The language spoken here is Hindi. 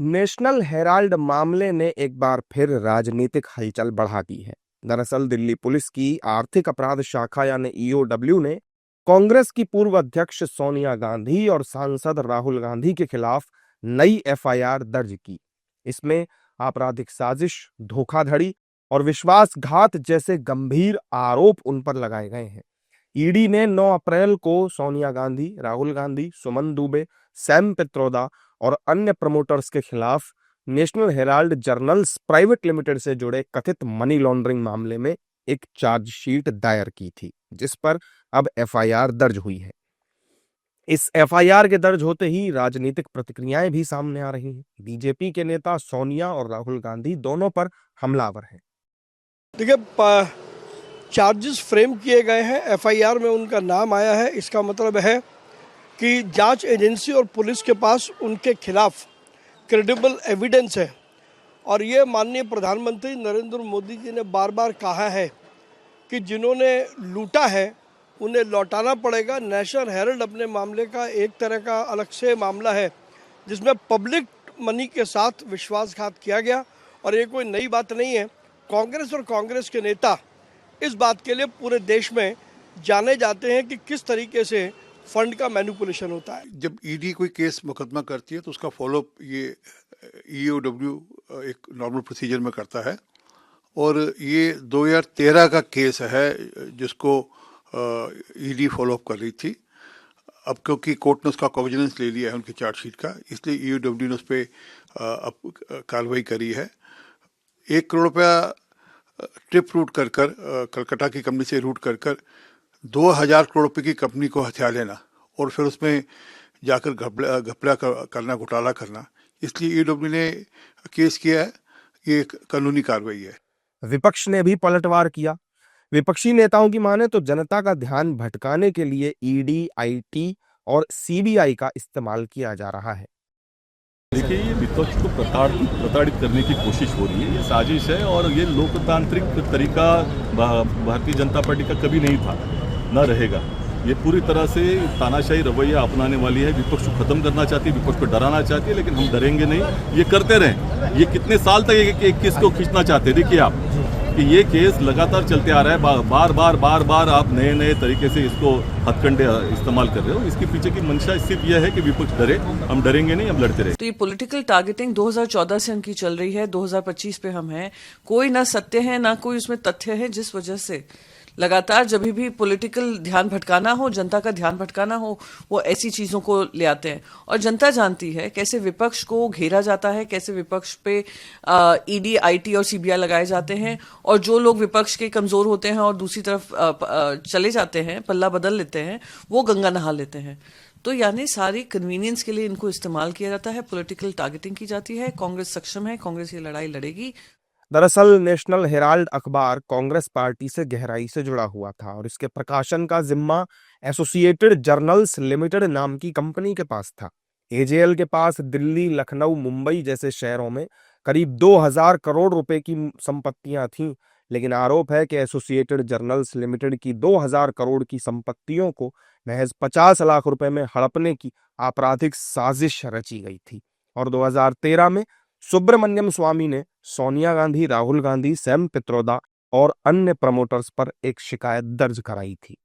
नेशनल हेराल्ड मामले ने एक बार फिर राजनीतिक हलचल बढ़ा दी है। दरअसल दिल्ली पुलिस की आर्थिक अपराध शाखा यानी ईओडब्ल्यू ने कांग्रेस की पूर्व अध्यक्ष सोनिया गांधी और सांसद राहुल गांधी के खिलाफ नई एफआईआर दर्ज की। इसमें आपराधिक साजिश, धोखाधड़ी और विश्वासघात जैसे गंभीर आरोप उन पर लगाए गए हैं। ईडी ने 9 अप्रैल को सोनिया गांधी, राहुल गांधी, सुमन दुबे, सैम पित्रोदा और अन्य प्रमोटर्स के खिलाफ national Herald journals private limited से जुड़े कथित मनी लॉन्ड्रिंग मामले में एक चार्जशीट दायर की थी, जिस पर अब एफआईआर दर्ज हुई है। इस एफआईआर के दर्ज होते ही राजनीतिक प्रतिक्रियाएं भी सामने आ रही हैं। बीजेपी के नेता सोनिया और राहुल गांधी दोनों पर हमलावर हैं। देखिए, चार्जेस फ्रेम किए गए हैं, एफआईआर में उनका नाम आया है। इसका मतलब है कि जांच एजेंसी और पुलिस के पास उनके खिलाफ क्रेडिबल एविडेंस है। और ये माननीय प्रधानमंत्री नरेंद्र मोदी जी ने बार बार कहा है कि जिन्होंने लूटा है उन्हें लौटाना पड़ेगा। नेशनल हेराल्ड अपने मामले का एक तरह का अलग से मामला है जिसमें पब्लिक मनी के साथ विश्वासघात किया गया, और ये कोई नई बात नहीं है। कांग्रेस और कांग्रेस के नेता इस बात के लिए पूरे देश में जाने जाते हैं कि किस तरीके से फंड का मैनिपुलेशन होता है। जब ईडी कोई केस मुकदमा करती है तो उसका फॉलोअप ये ईओडब्ल्यू एक नॉर्मल प्रोसीजर में करता है, और ये 2013 का केस है जिसको ईडी फॉलोअप कर रही थी। अब क्योंकि कोर्ट ने उसका कॉग्निजेंस ले लिया है उनकी चार्जशीट का, इसलिए ईओडब्ल्यू ने उस पर अब कार्रवाई करी है। 1 करोड़ रुपया ट्रिप रूट कर कलकत्ता की कंपनी से रूट कर 2000 करोड़ रुपए की कंपनी को हथिया लेना और फिर उसमें जाकर घपला करना, घोटाला करना, इसलिए ईओडब्ल्यू ने केस किया है। ये एक कानूनी कार्रवाई है। विपक्ष ने भी पलटवार किया। विपक्षी नेताओं की माने तो जनता का ध्यान भटकाने के लिए ईडी, आईटी और सीबीआई का इस्तेमाल किया जा रहा है। देखिए, ये विपक्ष को प्रताड़ित करने की कोशिश हो रही है, ये साजिश है, और ये लोकतांत्रिक तरीका भारतीय जनता पार्टी का कभी नहीं था, न रहेगा। ये पूरी तरह से तानाशाही रवैया अपनाने वाली है। विपक्ष को खत्म करना चाहती है, विपक्ष को डराना चाहती है, लेकिन हम डरेंगे नहीं। ये करते रहें। ये कितने साल तक एक केस को खींचना चाहते हैं? देखिए आप कि ये केस लगातार चलते आ रहा है। बार बार आप नए तरीके से इसको हथकंडे इस्तेमाल कर रहे हो। इसके पीछे की मंशा सिर्फ यह है कि विपक्ष डरे। हम डरेंगे नहीं, हम लड़ते रहे। तो ये पॉलिटिकल टारगेटिंग 2014 से उनकी चल रही है, 2025 पे हम हैं। कोई ना सत्य है ना कोई उसमें तथ्य है, जिस वजह से लगातार जब भी पॉलिटिकल ध्यान भटकाना हो, जनता का ध्यान भटकाना हो, वो ऐसी चीजों को ले आते हैं। और जनता जानती है कैसे विपक्ष को घेरा जाता है, कैसे विपक्ष पे ईडी, आईटी और सीबीआई लगाए जाते हैं, और जो लोग विपक्ष के कमजोर होते हैं और दूसरी तरफ चले जाते हैं, पल्ला बदल लेते हैं, वो गंगा नहा लेते हैं। तो यानी सारी कन्वीनियंस के लिए इनको इस्तेमाल किया जाता है, पॉलिटिकल टारगेटिंग की जाती है। कांग्रेस सक्षम है, कांग्रेस ये लड़ाई लड़ेगी। दरअसल नेशनल हेराल्ड अखबार कांग्रेस पार्टी से गहराई से जुड़ा हुआ था और इसके प्रकाशन का जिम्मा एसोसिएटेड जर्नल्स लिमिटेड नाम की कंपनी के पास था। एजेएल के पास दिल्ली, लखनऊ, मुंबई जैसे शहरों में करीब 2000 करोड़ रुपए की संपत्तियां थीं, लेकिन आरोप है कि एसोसिएटेड जर्नल्स लिमिटेड की 2000 करोड़ की संपत्तियों को महज 50 लाख रुपए में हड़पने की आपराधिक साजिश रची गई थी। और 2013 में सुब्रमण्यम स्वामी ने सोनिया गांधी, राहुल गांधी, सैम पित्रोदा और अन्य प्रमोटर्स पर एक शिकायत दर्ज कराई थी।